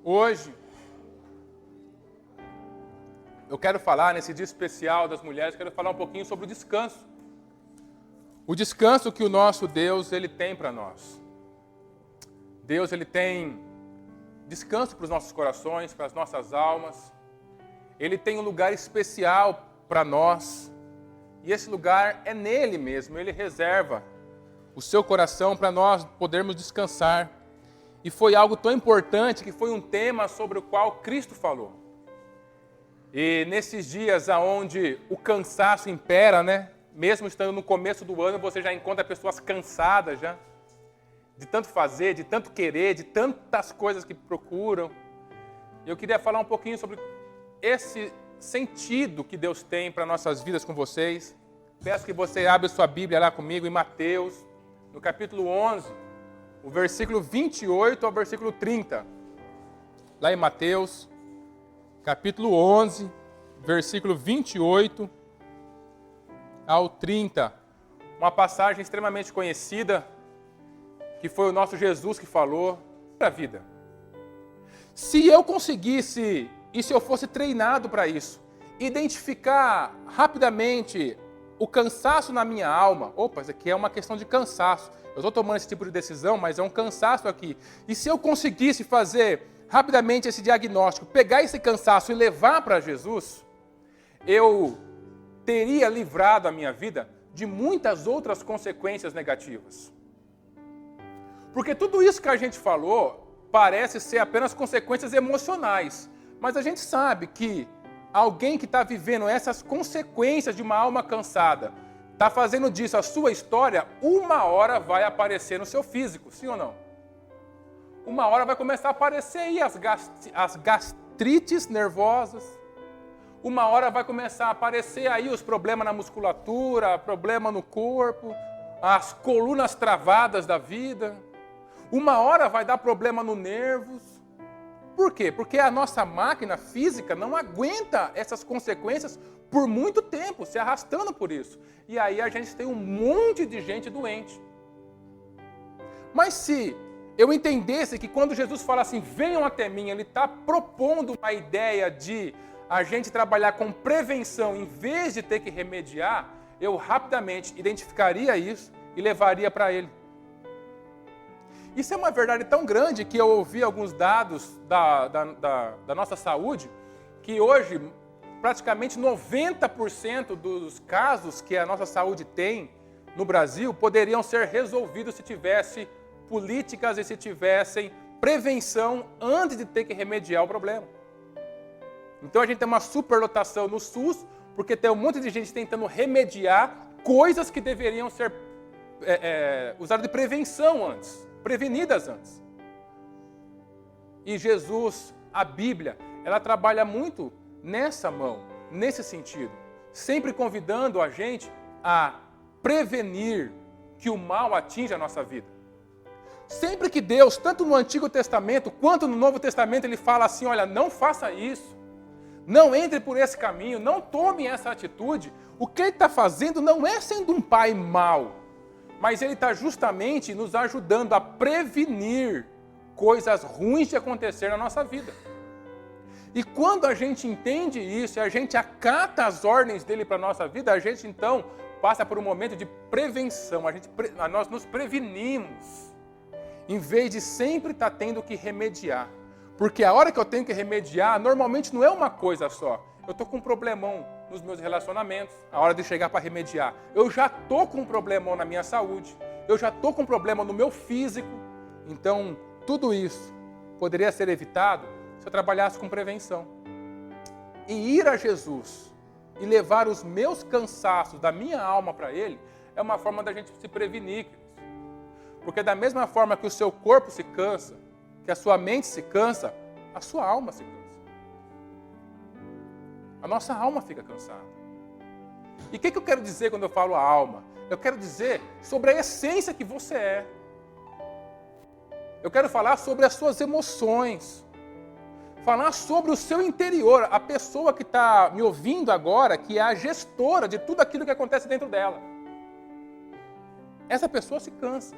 Hoje, eu quero falar, nesse dia especial das mulheres, quero falar um pouquinho sobre o descanso. O descanso que o nosso Deus, Ele tem para nós. Deus, Ele tem descanso para os nossos corações, para as nossas almas. Ele tem um lugar especial para nós. E esse lugar é nele mesmo, Ele reserva o seu coração para nós podermos descansar. E foi algo tão importante que foi um tema sobre o qual Cristo falou. E nesses dias onde o cansaço impera, né? Mesmo estando no começo do ano, você já encontra pessoas cansadas já. De tanto fazer, de tanto querer, de tantas coisas que procuram. E eu queria falar um pouquinho sobre esse sentido que Deus tem para nossas vidas com vocês. Peço que você abra sua Bíblia lá comigo em Mateus, no capítulo 11, o versículo 28 ao versículo 30. Lá em Mateus, capítulo 11, versículo 28 ao 30. Uma passagem extremamente conhecida, que foi o nosso Jesus que falou para a vida. Se eu conseguisse, e se eu fosse treinado para isso, identificar rapidamente o cansaço na minha alma, opa, isso aqui é uma questão de cansaço, eu estou tomando esse tipo de decisão, mas é um cansaço aqui. E se eu conseguisse fazer rapidamente esse diagnóstico, pegar esse cansaço e levar para Jesus, eu teria livrado a minha vida de muitas outras consequências negativas. Porque tudo isso que a gente falou parece ser apenas consequências emocionais. Mas a gente sabe que alguém que está vivendo essas consequências de uma alma cansada, está fazendo disso a sua história, uma hora vai aparecer no seu físico, sim ou não? Uma hora vai começar a aparecer aí as gastrites nervosas. Uma hora vai começar a aparecer aí os problemas na musculatura, problema no corpo, as colunas travadas da vida. Uma hora vai dar problema nos nervos. Por quê? Porque a nossa máquina física não aguenta essas consequências por muito tempo, se arrastando por isso. E aí a gente tem um monte de gente doente. Mas se eu entendesse que quando Jesus fala assim, venham até mim, Ele está propondo uma ideia de a gente trabalhar com prevenção em vez de ter que remediar, eu rapidamente identificaria isso e levaria para Ele. Isso é uma verdade tão grande que eu ouvi alguns dados da nossa saúde, que hoje praticamente 90% dos casos que a nossa saúde tem no Brasil poderiam ser resolvidos se tivesse políticas e se tivessem prevenção antes de ter que remediar o problema. Então a gente tem uma superlotação no SUS, porque tem um monte de gente tentando remediar coisas que deveriam ser usadas de prevenção antes, prevenidas antes. E Jesus, a Bíblia, ela trabalha muito nessa mão, nesse sentido, sempre convidando a gente a prevenir que o mal atinja a nossa vida. Sempre que Deus, tanto no Antigo Testamento quanto no Novo Testamento, Ele fala assim, olha, não faça isso, não entre por esse caminho, não tome essa atitude, o que Ele está fazendo não é sendo um pai mau, mas Ele está justamente nos ajudando a prevenir coisas ruins de acontecer na nossa vida. E quando a gente entende isso e a gente acata as ordens dele para a nossa vida, a gente então passa por um momento de prevenção, nós nos prevenimos, em vez de sempre estar tendo que remediar. Porque a hora que eu tenho que remediar, normalmente não é uma coisa só. Eu estou com um problemão nos meus relacionamentos, a hora de chegar para remediar. Eu já estou com um problemão na minha saúde, eu já estou com um problema no meu físico. Então, tudo isso poderia ser evitado se eu trabalhasse com prevenção. E ir a Jesus e levar os meus cansaços da minha alma para Ele é uma forma da gente se prevenir. Porque da mesma forma que o seu corpo se cansa, que a sua mente se cansa, a sua alma se cansa. A nossa alma fica cansada. E o que eu quero dizer quando eu falo a alma? Eu quero dizer sobre a essência que você é. Eu quero falar sobre as suas emoções. Falar sobre o seu interior, a pessoa que está me ouvindo agora, que é a gestora de tudo aquilo que acontece dentro dela. Essa pessoa se cansa.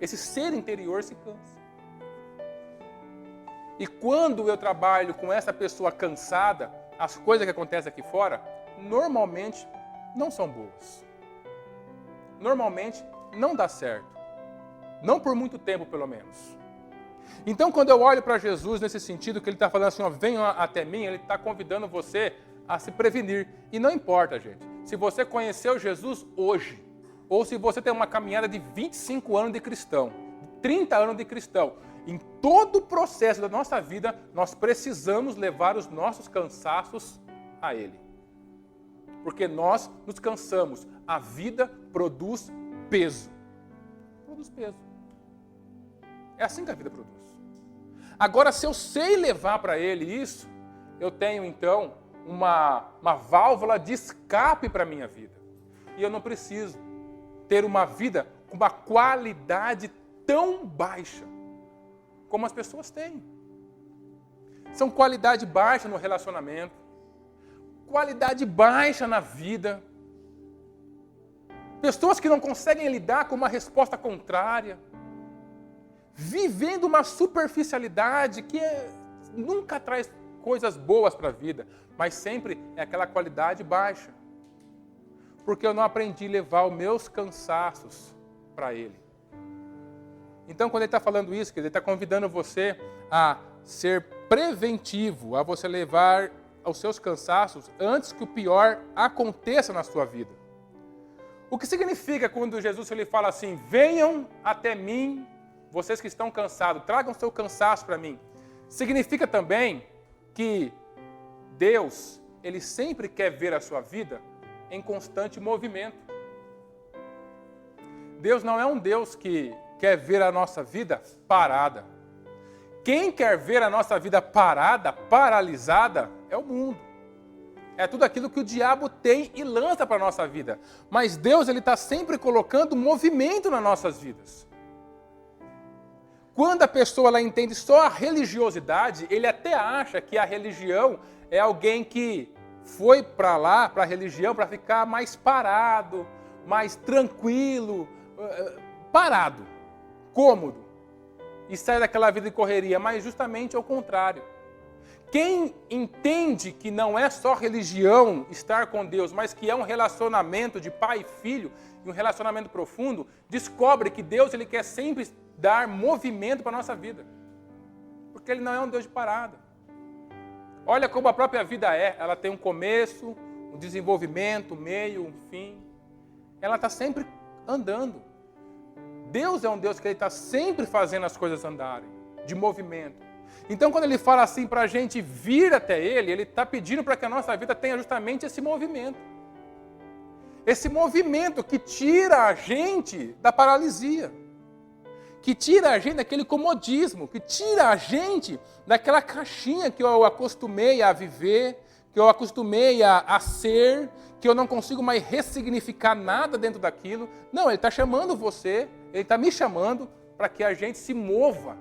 Esse ser interior se cansa. E quando eu trabalho com essa pessoa cansada, as coisas que acontecem aqui fora, normalmente não são boas. Normalmente não dá certo. Não por muito tempo, pelo menos. Então, quando eu olho para Jesus nesse sentido, que ele está falando assim, ó, venham até mim, ele está convidando você a se prevenir. E não importa, gente, se você conheceu Jesus hoje, ou se você tem uma caminhada de 25 anos de cristão, 30 anos de cristão, em todo o processo da nossa vida, nós precisamos levar os nossos cansaços a Ele. Porque nós nos cansamos. A vida produz peso. Produz peso. É assim que a vida produz. Agora, se eu sei levar para Ele isso, eu tenho então uma válvula de escape para a minha vida. E eu não preciso ter uma vida com uma qualidade tão baixa como as pessoas têm. São qualidade baixa no relacionamento, qualidade baixa na vida. Pessoas que não conseguem lidar com uma resposta contrária, vivendo uma superficialidade que nunca traz coisas boas para a vida, mas sempre é aquela qualidade baixa. Porque eu não aprendi a levar os meus cansaços para Ele. Então, quando ele está falando isso, ele está convidando você a ser preventivo, a você levar os seus cansaços antes que o pior aconteça na sua vida. O que significa quando Jesus ele fala assim, venham até mim, vocês que estão cansados, tragam seu cansaço para mim. Significa também que Deus, ele sempre quer ver a sua vida em constante movimento. Deus não é um Deus que quer ver a nossa vida parada. Quem quer ver a nossa vida parada, paralisada, é o mundo. É tudo aquilo que o diabo tem e lança para a nossa vida. Mas Deus ele está sempre colocando movimento nas nossas vidas. Quando a pessoa ela entende só a religiosidade, ele até acha que a religião é alguém que foi para lá, para a religião, para ficar mais parado, mais tranquilo, parado, cômodo, e sair daquela vida de correria, mas justamente ao contrário. Quem entende que não é só religião estar com Deus, mas que é um relacionamento de pai e filho, e um relacionamento profundo, descobre que Deus ele quer sempre dar movimento para a nossa vida. Porque Ele não é um Deus de parada. Olha como a própria vida é. Ela tem um começo, um desenvolvimento, um meio, um fim. Ela está sempre andando. Deus é um Deus que Ele está sempre fazendo as coisas andarem, de movimento. Então, quando Ele fala assim para a gente vir até Ele, Ele está pedindo para que a nossa vida tenha justamente esse movimento. Esse movimento que tira a gente da paralisia. Que tira a gente daquele comodismo, que tira a gente daquela caixinha que eu acostumei a viver, que eu acostumei a ser, que eu não consigo mais ressignificar nada dentro daquilo. Não, Ele está chamando você, Ele está me chamando para que a gente se mova.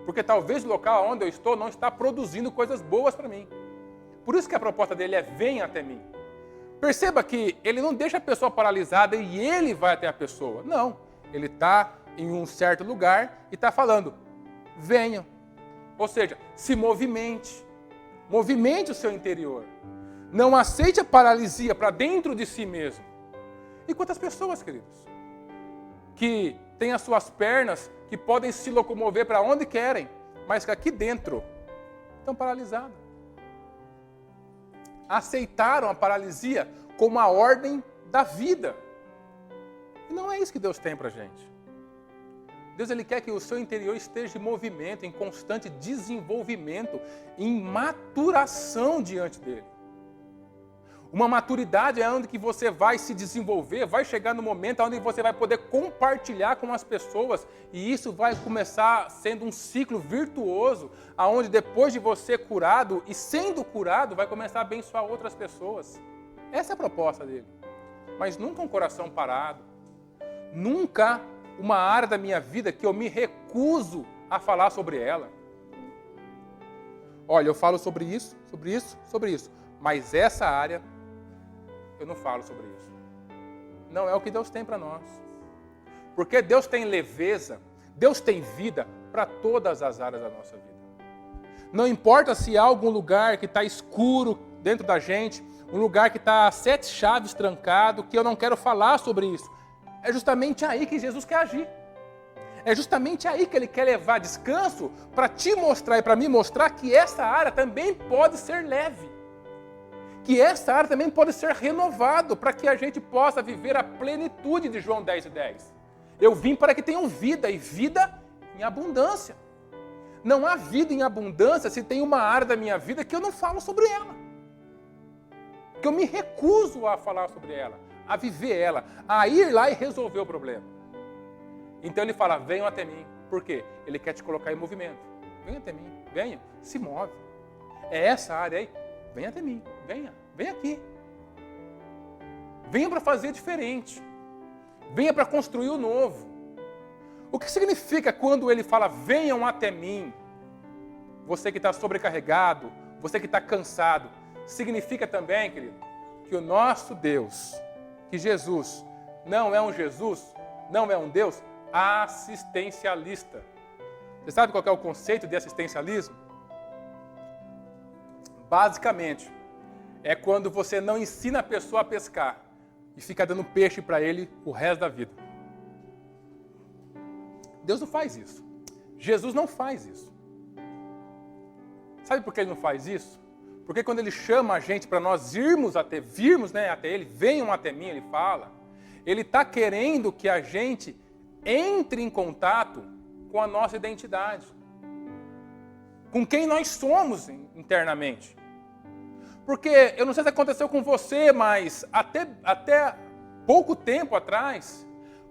Porque talvez o local onde eu estou não está produzindo coisas boas para mim. Por isso que a proposta dele é venha até mim. Perceba que Ele não deixa a pessoa paralisada e Ele vai até a pessoa. Não, Ele está em um certo lugar e está falando, venham. Ou seja, se movimente. Movimente o seu interior. Não aceite a paralisia para dentro de si mesmo. E quantas pessoas, queridos, que têm as suas pernas, que podem se locomover para onde querem, mas que aqui dentro estão paralisadas. Aceitaram a paralisia como a ordem da vida. E não é isso que Deus tem para a gente. Deus ele quer que o seu interior esteja em movimento, em constante desenvolvimento, em maturação diante dele. Uma maturidade é onde que você vai se desenvolver, vai chegar no momento onde você vai poder compartilhar com as pessoas e isso vai começar sendo um ciclo virtuoso, aonde depois de você curado e sendo curado, vai começar a abençoar outras pessoas. Essa é a proposta dele. Mas nunca um coração parado, nunca uma área da minha vida que eu me recuso a falar sobre ela. Olha, eu falo sobre isso, sobre isso, sobre isso, mas essa área eu não falo sobre isso. Não é o que Deus tem para nós. Porque Deus tem leveza, Deus tem vida para todas as áreas da nossa vida. Não importa se há algum lugar que está escuro dentro da gente, um lugar que está a 7 chaves trancado, que eu não quero falar sobre isso. É justamente aí que Jesus quer agir. É justamente aí que Ele quer levar descanso para te mostrar e para me mostrar que essa área também pode ser leve. Que essa área também pode ser renovada para que a gente possa viver a plenitude de João 10:10. Eu vim para que tenham vida e vida em abundância. Não há vida em abundância se tem uma área da minha vida que eu não falo sobre ela. Que eu me recuso a falar sobre ela, a viver ela, a ir lá e resolver o problema. Então ele fala, venham até mim. Por quê? Ele quer te colocar em movimento. Venha até mim, venha, se move. É essa área aí? Venha até mim, venha aqui. Venha para fazer diferente. Venha para construir o novo. O que significa quando ele fala, venham até mim? Você que está sobrecarregado, você que está cansado. Significa também, querido, que o nosso Deus, que Jesus, não é um Deus assistencialista. Você sabe qual é o conceito de assistencialismo? Basicamente, é quando você não ensina a pessoa a pescar e fica dando peixe para ele o resto da vida. Deus não faz isso. Jesus não faz isso. Sabe por que Ele não faz isso? Porque quando Ele chama a gente para nós virmos até Ele, venham até mim, Ele fala, Ele está querendo que a gente entre em contato com a nossa identidade. Com quem nós somos internamente. Porque, eu não sei se aconteceu com você, mas até pouco tempo atrás,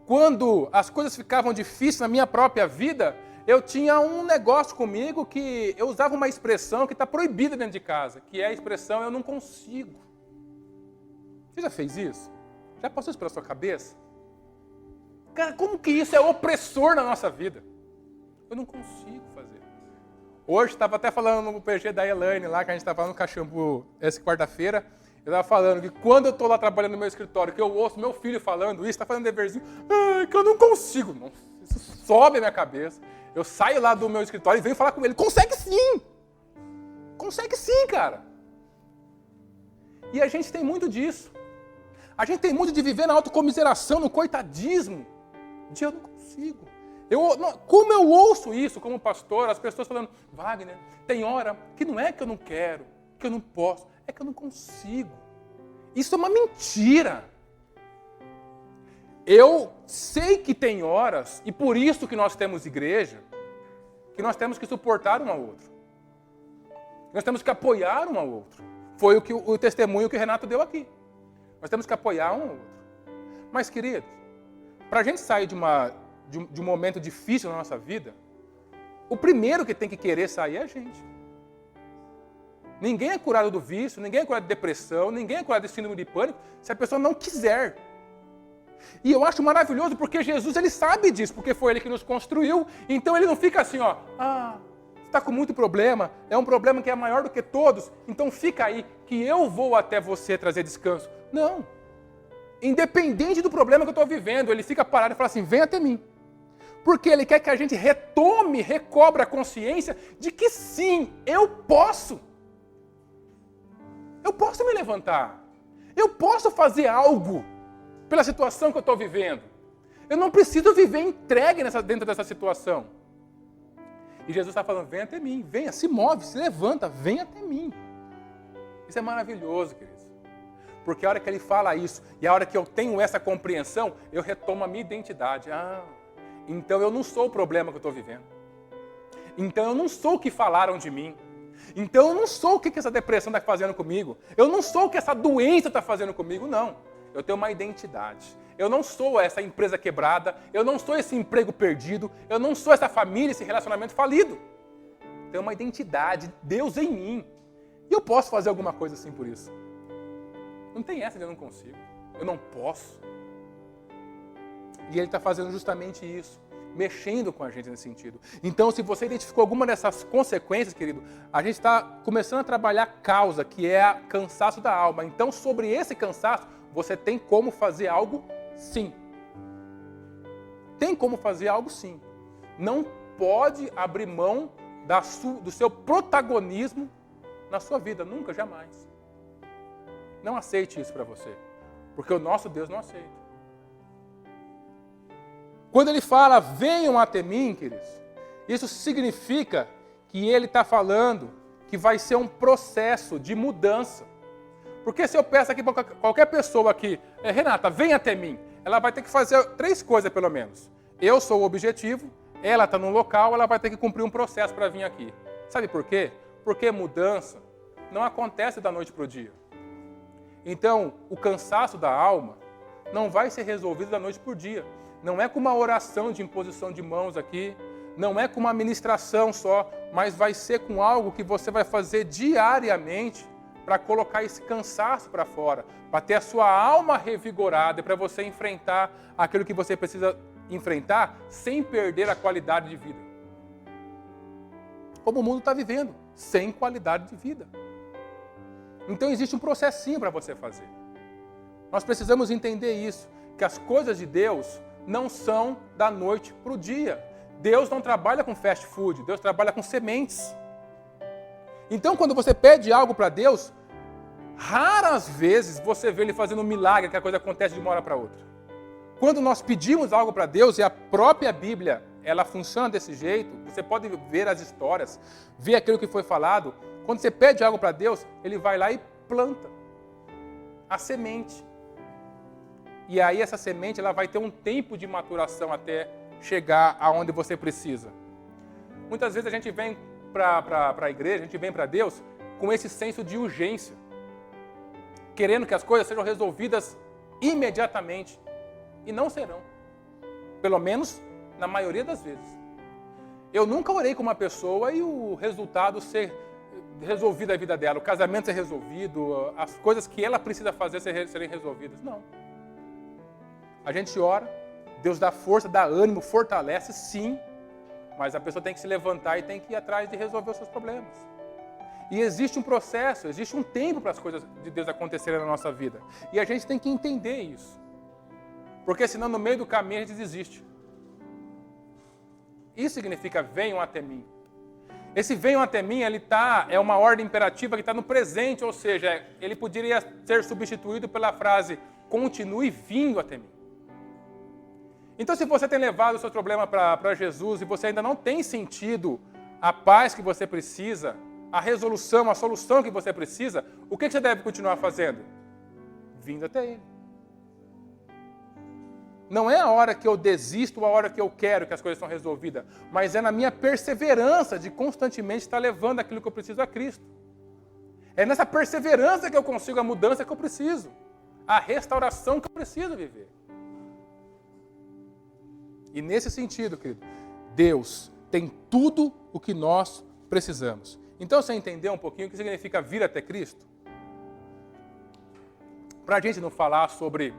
quando as coisas ficavam difíceis na minha própria vida, eu tinha um negócio comigo que eu usava uma expressão que está proibida dentro de casa, que é a expressão eu não consigo. Você já fez isso? Já passou isso pela sua cabeça? Cara, como que isso é opressor na nossa vida? Eu não consigo fazer. Hoje, estava até falando no PG da Elaine, lá que a gente estava no Caxambu essa quarta-feira, eu estava falando que quando eu estou lá trabalhando no meu escritório, que eu ouço meu filho falando isso, está fazendo deverzinho, que eu não consigo. Não, isso sobe a minha cabeça. Eu saio lá do meu escritório e venho falar com ele. Consegue sim! Consegue sim, cara! E a gente tem muito disso. A gente tem muito de viver na autocomiseração, no coitadismo. De eu não consigo. Como eu ouço isso como pastor, as pessoas falando, Wagner, tem hora que não é que eu não quero, que eu não posso, é que eu não consigo. Isso é uma mentira. Eu sei que tem horas, e por isso que nós temos igreja, que nós temos que suportar um ao outro. Nós temos que apoiar um ao outro. Foi o testemunho que o Renato deu aqui. Nós temos que apoiar um ao outro. Mas, queridos, para a gente sair de um momento difícil na nossa vida, o primeiro que tem que querer sair é a gente. Ninguém é curado do vício, ninguém é curado de depressão, ninguém é curado de síndrome de pânico se a pessoa não quiser. E eu acho maravilhoso porque Jesus, ele sabe disso, porque foi ele que nos construiu, então ele não fica assim, ó, você está com muito problema, é um problema que é maior do que todos, então fica aí que eu vou até você trazer descanso. Não. Independente do problema que eu estou vivendo, ele fica parado e fala assim, vem até mim. Porque ele quer que a gente recobre a consciência de que sim, eu posso. Eu posso me levantar. Eu posso fazer algo pela situação que eu estou vivendo. Eu não preciso viver entregue dentro dessa situação. E Jesus está falando, vem até mim, venha, se move, se levanta, vem até mim. Isso é maravilhoso, queridos. Porque a hora que ele fala isso, e a hora que eu tenho essa compreensão, eu retomo a minha identidade. Então eu não sou o problema que eu estou vivendo. Então eu não sou o que falaram de mim. Então eu não sou o que essa depressão está fazendo comigo. Eu não sou o que essa doença está fazendo comigo, não. Eu tenho uma identidade. Eu não sou essa empresa quebrada, eu não sou esse emprego perdido, eu não sou essa família, esse relacionamento falido. Eu tenho uma identidade, Deus em mim. E eu posso fazer alguma coisa assim por isso. Não tem essa de eu não consigo, eu não posso. E ele está fazendo justamente isso, mexendo com a gente nesse sentido. Então, se você identificou alguma dessas consequências, querido, a gente está começando a trabalhar a causa, que é o cansaço da alma. Então, sobre esse cansaço, você tem como fazer algo sim. Tem como fazer algo sim. Não pode abrir mão do seu protagonismo na sua vida. Nunca, jamais. Não aceite isso para você. Porque o nosso Deus não aceita. Quando ele fala, venham até mim, queridos, isso significa que ele está falando que vai ser um processo de mudança. Porque se eu peço aqui para qualquer pessoa aqui, Renata, vem até mim, ela vai ter que fazer 3 coisas pelo menos. Eu sou o objetivo, ela está no local, ela vai ter que cumprir um processo para vir aqui. Sabe por quê? Porque mudança não acontece da noite para o dia. Então, o cansaço da alma não vai ser resolvido da noite para o dia. Não é com uma oração de imposição de mãos aqui, não é com uma ministração só, mas vai ser com algo que você vai fazer diariamente para colocar esse cansaço para fora, para ter a sua alma revigorada e para você enfrentar aquilo que você precisa enfrentar sem perder a qualidade de vida. Como o mundo está vivendo, sem qualidade de vida. Então existe um processinho para você fazer. Nós precisamos entender isso, que as coisas de Deus não são da noite para o dia. Deus não trabalha com fast food, Deus trabalha com sementes. Então, quando você pede algo para Deus, raras vezes você vê Ele fazendo um milagre, que a coisa acontece de uma hora para outra. Quando nós pedimos algo para Deus, e a própria Bíblia, ela funciona desse jeito, você pode ver as histórias, ver aquilo que foi falado. Quando você pede algo para Deus, Ele vai lá e planta a semente. E aí essa semente ela vai ter um tempo de maturação até chegar aonde você precisa. Muitas vezes a gente vem para a igreja, a gente vem para Deus com esse senso de urgência, querendo que as coisas sejam resolvidas imediatamente. E não serão. Pelo menos na maioria das vezes. Eu nunca orei com uma pessoa e o resultado ser resolvido a vida dela, o casamento ser resolvido, as coisas que ela precisa fazer serem resolvidas. Não. A gente ora, Deus dá força, dá ânimo, fortalece, sim, mas a pessoa tem que se levantar e tem que ir atrás de resolver os seus problemas. E existe um processo, existe um tempo para as coisas de Deus acontecerem na nossa vida. E a gente tem que entender isso. Porque senão no meio do caminho a gente desiste. Isso significa venham até mim. Esse venham até mim, é uma ordem imperativa que está no presente, ou seja, ele poderia ser substituído pela frase continue vindo até mim. Então, se você tem levado o seu problema para Jesus e você ainda não tem sentido a paz que você precisa, a resolução, a solução que você precisa, o que você deve continuar fazendo? Vindo até Ele. Não é a hora que eu desisto ou a hora que eu quero que as coisas são resolvidas, mas é na minha perseverança de constantemente estar levando aquilo que eu preciso a Cristo. É nessa perseverança que eu consigo a mudança que eu preciso, a restauração que eu preciso viver. E nesse sentido, querido, Deus tem tudo o que nós precisamos. Então, você entendeu um pouquinho o que significa vir até Cristo? Para a gente não falar sobre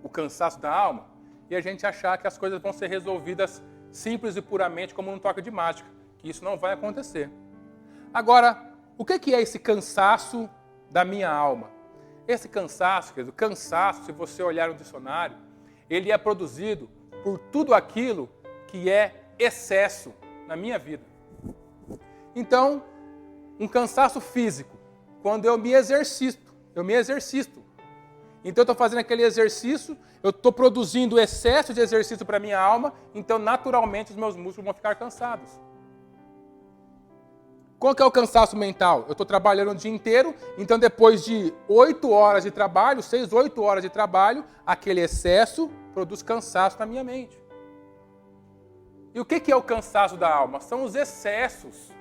o cansaço da alma e a gente achar que as coisas vão ser resolvidas simples e puramente como num toque de mágica, que isso não vai acontecer. Agora, o que é esse cansaço da minha alma? Esse cansaço, querido, cansaço, se você olhar no dicionário, ele é produzido por tudo aquilo que é excesso na minha vida. Então, um cansaço físico, quando eu me exercito. Então, eu estou fazendo aquele exercício, eu estou produzindo excesso de exercício para a minha alma, então, naturalmente, os meus músculos vão ficar cansados. Qual que é o cansaço mental? Eu estou trabalhando o dia inteiro, então, depois de 8 horas de trabalho, 6, 8 horas de trabalho, aquele excesso produz cansaço na minha mente. E o que é o cansaço da alma? São os excessos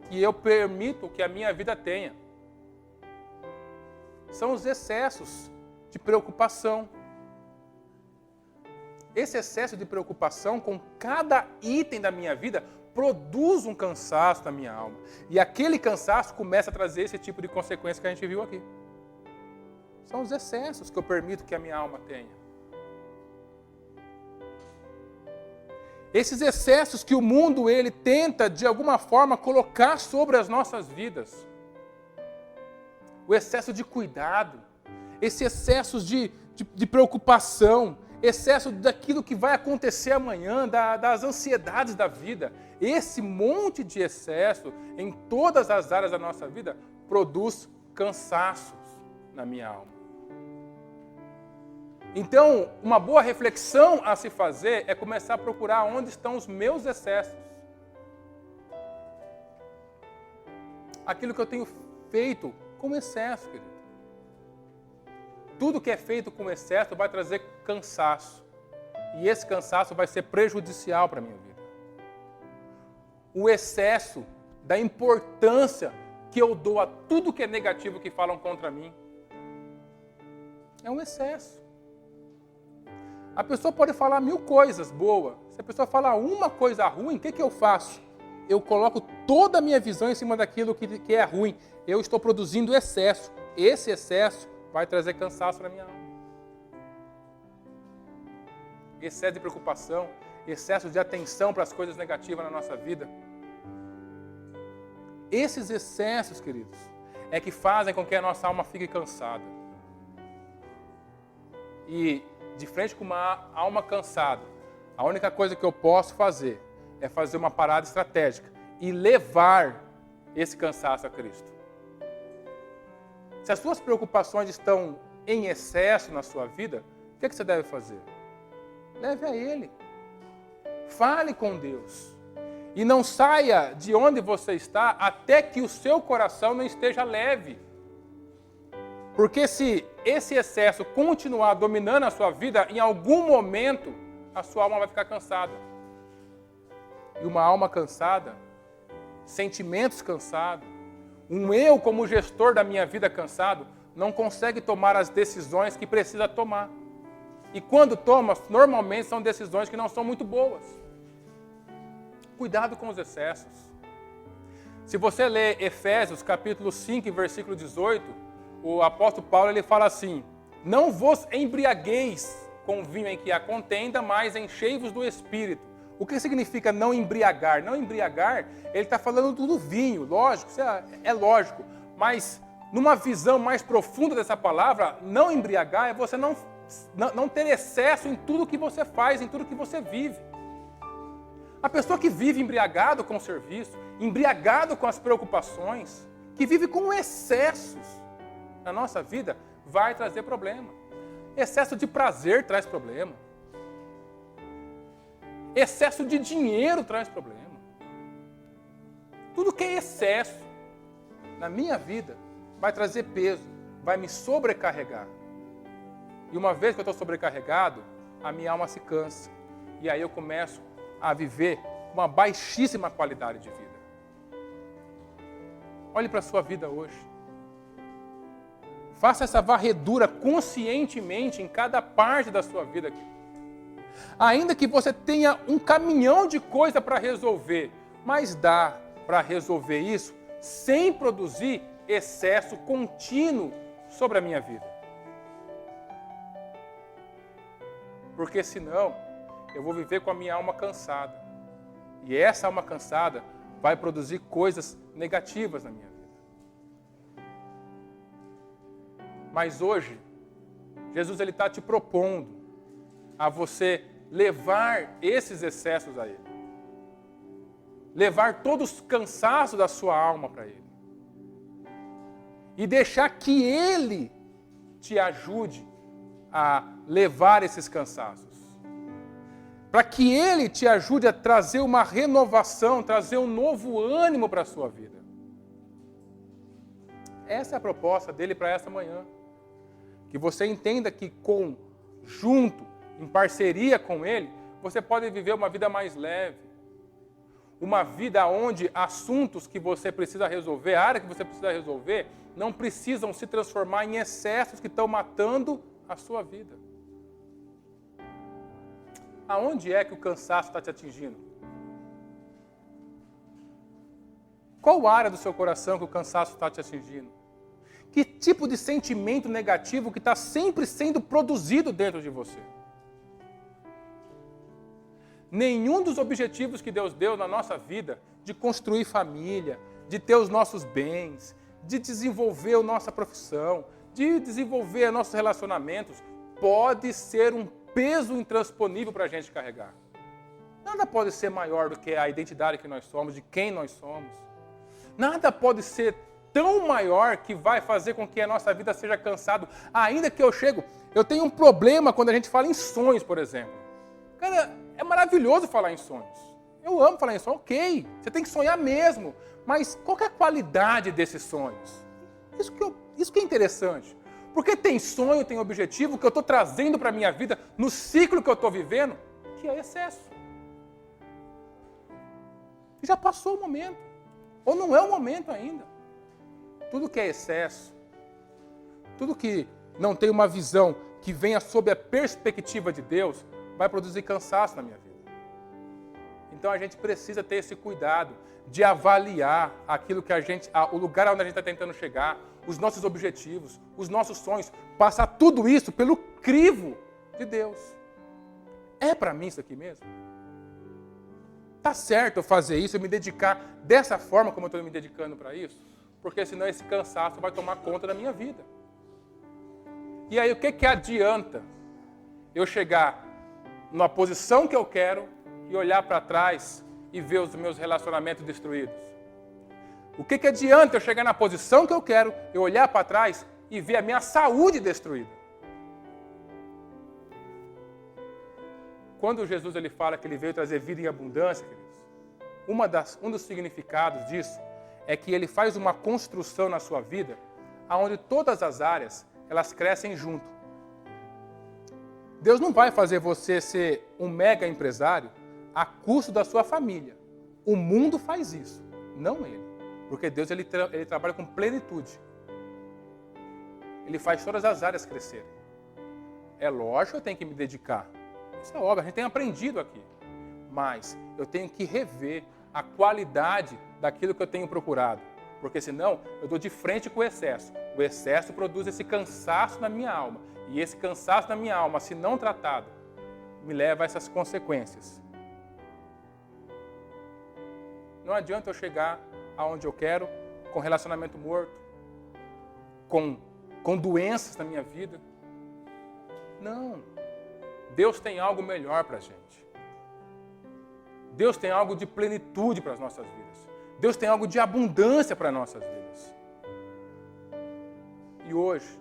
que eu permito que a minha vida tenha. São os excessos de preocupação. Esse excesso de preocupação com cada item da minha vida produz um cansaço na minha alma. E aquele cansaço começa a trazer esse tipo de consequência que a gente viu aqui. São os excessos que eu permito que a minha alma tenha. Esses excessos que o mundo ele tenta, de alguma forma, colocar sobre as nossas vidas. O excesso de cuidado, esse excesso de preocupação, excesso daquilo que vai acontecer amanhã, das ansiedades da vida. Esse monte de excesso em todas as áreas da nossa vida produz cansaços na minha alma. Então, uma boa reflexão a se fazer é começar a procurar onde estão os meus excessos. Aquilo que eu tenho feito com excesso, querido. Tudo que é feito com excesso vai trazer cansaço. E esse cansaço vai ser prejudicial para a minha vida. O excesso da importância que eu dou a tudo que é negativo que falam contra mim é um excesso. A pessoa pode falar 1000 coisas boas. Se a pessoa falar uma coisa ruim, o que eu faço? Eu coloco toda a minha visão em cima daquilo que é ruim. Eu estou produzindo excesso. Esse excesso vai trazer cansaço na minha alma. Excesso de preocupação, excesso de atenção para as coisas negativas na nossa vida. Esses excessos, queridos, é que fazem com que a nossa alma fique cansada. E, de frente com uma alma cansada, a única coisa que eu posso fazer é fazer uma parada estratégica e levar esse cansaço a Cristo. Se as suas preocupações estão em excesso na sua vida, o que você deve fazer? Leve a Ele. Fale com Deus. E não saia de onde você está até que o seu coração não esteja leve. Porque se esse excesso continuar dominando a sua vida, em algum momento a sua alma vai ficar cansada. E uma alma cansada, sentimentos cansados, um eu como gestor da minha vida cansado, não consegue tomar as decisões que precisa tomar. E quando toma, normalmente são decisões que não são muito boas. Cuidado com os excessos. Se você ler Efésios capítulo 5, versículo 18, o apóstolo Paulo ele fala assim: não vos embriagueis com vinho em que há contenda, mas enchei-vos do Espírito. O que significa não embriagar? Não embriagar, ele está falando do vinho, lógico, isso é lógico. Mas numa visão mais profunda dessa palavra, não embriagar é você não ter excesso em tudo que você faz, em tudo que você vive. A pessoa que vive embriagado com o serviço, embriagado com as preocupações, que vive com excessos na nossa vida, vai trazer problema. Excesso de prazer traz problema. Excesso de dinheiro traz problema. Tudo que é excesso na minha vida vai trazer peso, vai me sobrecarregar. E uma vez que eu estou sobrecarregado, a minha alma se cansa. E aí eu começo a viver uma baixíssima qualidade de vida. Olhe para a sua vida hoje. Faça essa varredura conscientemente em cada parte da sua vida aqui. Ainda que você tenha um caminhão de coisa para resolver, mas dá para resolver isso sem produzir excesso contínuo sobre a minha vida. Porque senão eu vou viver com a minha alma cansada. E essa alma cansada vai produzir coisas negativas na minha vida. Mas hoje, Jesus está te propondo a você levar esses excessos a Ele. Levar todos os cansaços da sua alma para Ele. E deixar que Ele te ajude a levar esses cansaços. Para que Ele te ajude a trazer uma renovação, trazer um novo ânimo para a sua vida. Essa é a proposta dele para essa manhã. Que você entenda que junto, em parceria com Ele, você pode viver uma vida mais leve. Uma vida onde assuntos que você precisa resolver, a área que você precisa resolver, não precisam se transformar em excessos que estão matando a sua vida. Aonde é que o cansaço está te atingindo? Qual área do seu coração que o cansaço está te atingindo? Que tipo de sentimento negativo que está sempre sendo produzido dentro de você? Nenhum dos objetivos que Deus deu na nossa vida, de construir família, de ter os nossos bens, de desenvolver a nossa profissão, de desenvolver nossos relacionamentos, pode ser um peso intransponível para a gente carregar. Nada pode ser maior do que a identidade que nós somos, de quem nós somos. Nada pode ser tão maior que vai fazer com que a nossa vida seja cansada. Ainda que eu tenho um problema quando a gente fala em sonhos, por exemplo. Cara, é maravilhoso falar em sonhos. Eu amo falar em sonhos, ok. Você tem que sonhar mesmo. Mas qual que é a qualidade desses sonhos? Isso que é interessante. Porque tem sonho, tem objetivo que eu estou trazendo para a minha vida, no ciclo que eu estou vivendo, que é excesso. Já passou o momento. Ou não é o momento ainda. Tudo que é excesso, tudo que não tem uma visão que venha sob a perspectiva de Deus, vai produzir cansaço na minha vida. Então a gente precisa ter esse cuidado de avaliar aquilo que o lugar onde a gente está tentando chegar, os nossos objetivos, os nossos sonhos, passar tudo isso pelo crivo de Deus. É para mim isso aqui mesmo? Tá certo eu fazer isso, eu me dedicar dessa forma como eu estou me dedicando para isso? Porque senão esse cansaço vai tomar conta da minha vida. E aí o que adianta eu chegar na posição que eu quero e olhar para trás e ver os meus relacionamentos destruídos? O que adianta eu chegar na posição que eu quero, eu olhar para trás e ver a minha saúde destruída? Quando Jesus ele fala que ele veio trazer vida em abundância, queridos, um dos significados disso é que ele faz uma construção na sua vida onde todas as áreas elas crescem junto. Deus não vai fazer você ser um mega empresário a custo da sua família. O mundo faz isso, não ele. Porque Deus ele trabalha com plenitude. Ele faz todas as áreas crescerem. É lógico que eu tenho que me dedicar. Isso é óbvio, a gente tem aprendido aqui. Mas eu tenho que rever a qualidade daquilo que eu tenho procurado. Porque senão eu dou de frente com o excesso. O excesso produz esse cansaço na minha alma. E esse cansaço na minha alma, se não tratado, me leva a essas consequências. Não adianta eu chegar aonde eu quero, com relacionamento morto, com doenças na minha vida. Não. Deus tem algo melhor para a gente. Deus tem algo de plenitude para as nossas vidas. Deus tem algo de abundância para as nossas vidas. E hoje,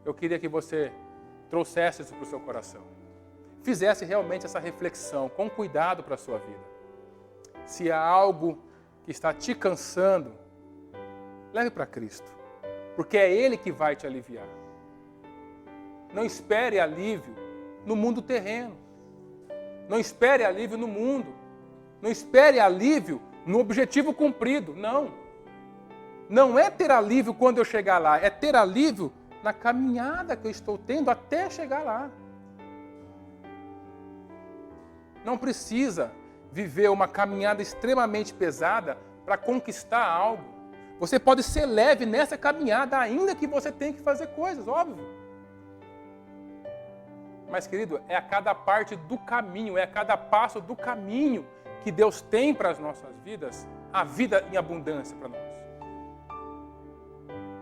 eu queria que você trouxesse isso para o seu coração. Fizesse realmente essa reflexão com cuidado para a sua vida. Se há algo que está te cansando, leve para Cristo. Porque é Ele que vai te aliviar. Não espere alívio no mundo terreno. Não espere alívio no mundo. Não espere alívio no objetivo cumprido. Não. Não é ter alívio quando eu chegar lá. É ter alívio na caminhada que eu estou tendo até chegar lá. Não precisa viver uma caminhada extremamente pesada para conquistar algo. Você pode ser leve nessa caminhada, ainda que você tenha que fazer coisas, óbvio. Mas, querido, é a cada parte do caminho, é a cada passo do caminho que Deus tem para as nossas vidas, a vida em abundância para nós.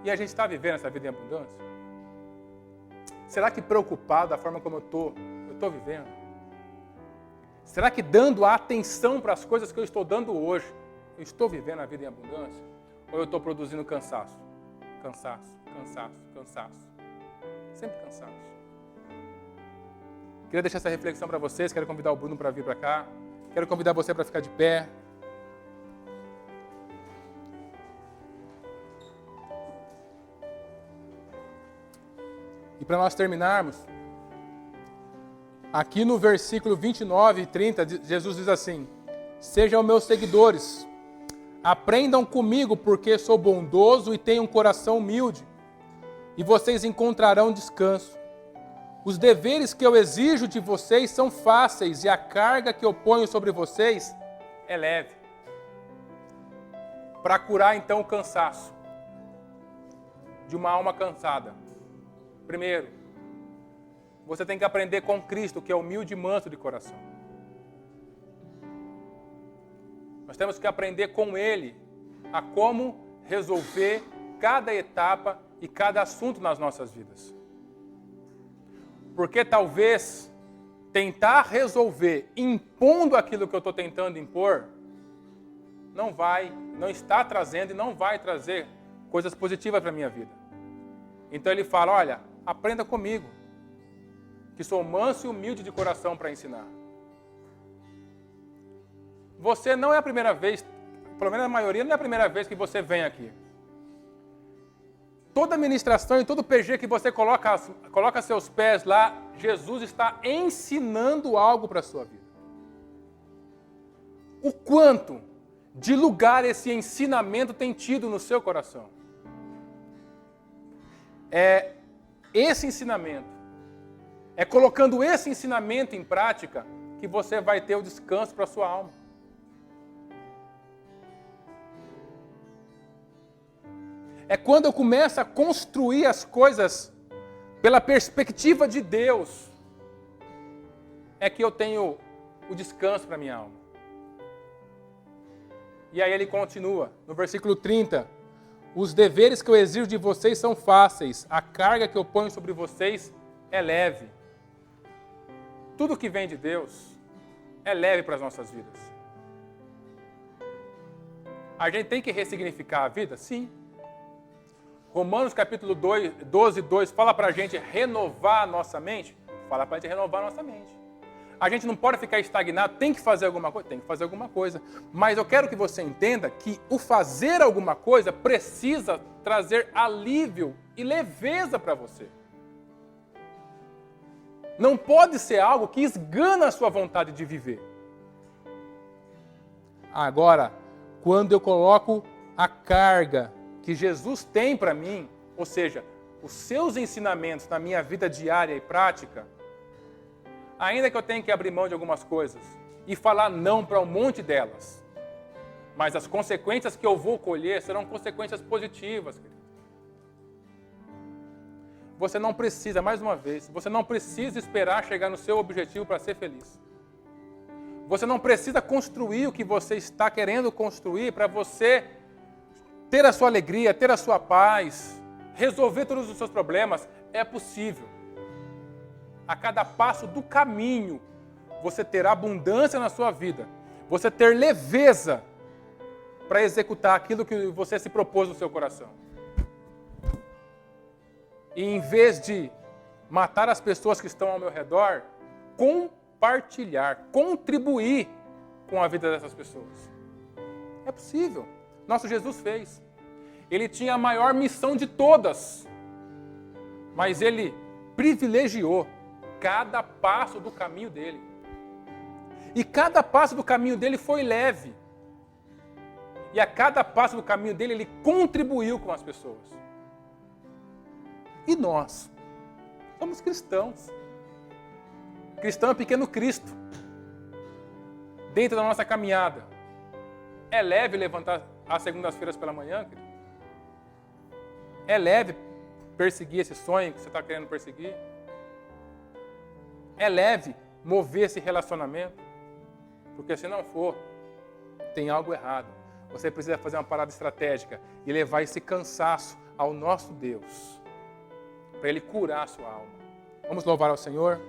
E a gente está vivendo essa vida em abundância? Será que preocupado da forma como eu estou vivendo? Será que dando a atenção para as coisas que eu estou dando hoje, eu estou vivendo a vida em abundância? Ou eu estou produzindo cansaço? Cansaço, cansaço, cansaço. Sempre cansaço. Queria deixar essa reflexão para vocês. Quero convidar o Bruno para vir para cá. Quero convidar você para ficar de pé. E para nós terminarmos, aqui no versículo 29 e 30, Jesus diz assim: sejam meus seguidores, aprendam comigo porque sou bondoso e tenho um coração humilde, e vocês encontrarão descanso. Os deveres que eu exijo de vocês são fáceis e a carga que eu ponho sobre vocês é leve. Para curar então o cansaço de uma alma cansada, primeiro, você tem que aprender com Cristo, que é humilde e manso de coração. Nós temos que aprender com Ele a como resolver cada etapa e cada assunto nas nossas vidas. Porque talvez tentar resolver impondo aquilo que eu estou tentando impor, não está trazendo e não vai trazer coisas positivas para a minha vida. Então ele fala, olha, aprenda comigo, que sou manso e humilde de coração para ensinar. Você não é a primeira vez, pelo menos a maioria não é a primeira vez que você vem aqui. Toda ministração e todo PG que você coloca seus pés lá, Jesus está ensinando algo para a sua vida. O quanto de lugar esse ensinamento tem tido no seu coração? É esse ensinamento, é colocando esse ensinamento em prática que você vai ter o descanso para a sua alma. É quando eu começo a construir as coisas pela perspectiva de Deus, é que eu tenho o descanso para a minha alma. E aí ele continua, no versículo 30, os deveres que eu exijo de vocês são fáceis, a carga que eu ponho sobre vocês é leve. Tudo que vem de Deus é leve para as nossas vidas. A gente tem que ressignificar a vida? Sim. Romanos capítulo 12, 2 fala para a gente renovar a nossa mente? Fala para a gente renovar a nossa mente. A gente não pode ficar estagnado, tem que fazer alguma coisa? Tem que fazer alguma coisa. Mas eu quero que você entenda que o fazer alguma coisa precisa trazer alívio e leveza para você. Não pode ser algo que esgana a sua vontade de viver. Agora, quando eu coloco a carga que Jesus tem para mim, ou seja, os seus ensinamentos na minha vida diária e prática, ainda que eu tenha que abrir mão de algumas coisas e falar não para um monte delas, mas as consequências que eu vou colher serão consequências positivas, querido. Você não precisa, mais uma vez, você não precisa esperar chegar no seu objetivo para ser feliz. Você não precisa construir o que você está querendo construir para você ter a sua alegria, ter a sua paz, resolver todos os seus problemas. É possível. A cada passo do caminho, você terá abundância na sua vida. Você ter leveza para executar aquilo que você se propôs no seu coração. E em vez de matar as pessoas que estão ao meu redor, compartilhar, contribuir com a vida dessas pessoas. É possível. Nosso Jesus fez. Ele tinha a maior missão de todas, mas ele privilegiou cada passo do caminho dele. E cada passo do caminho dele foi leve. E a cada passo do caminho dele, ele contribuiu com as pessoas. E nós? Somos cristãos. Cristão é pequeno Cristo. Dentro da nossa caminhada. É leve levantar às segundas-feiras pela manhã, querido? É leve perseguir esse sonho que você está querendo perseguir? É leve mover esse relacionamento? Porque se não for, tem algo errado. Você precisa fazer uma parada estratégica e levar esse cansaço ao nosso Deus, para Ele curar a sua alma. Vamos louvar ao Senhor?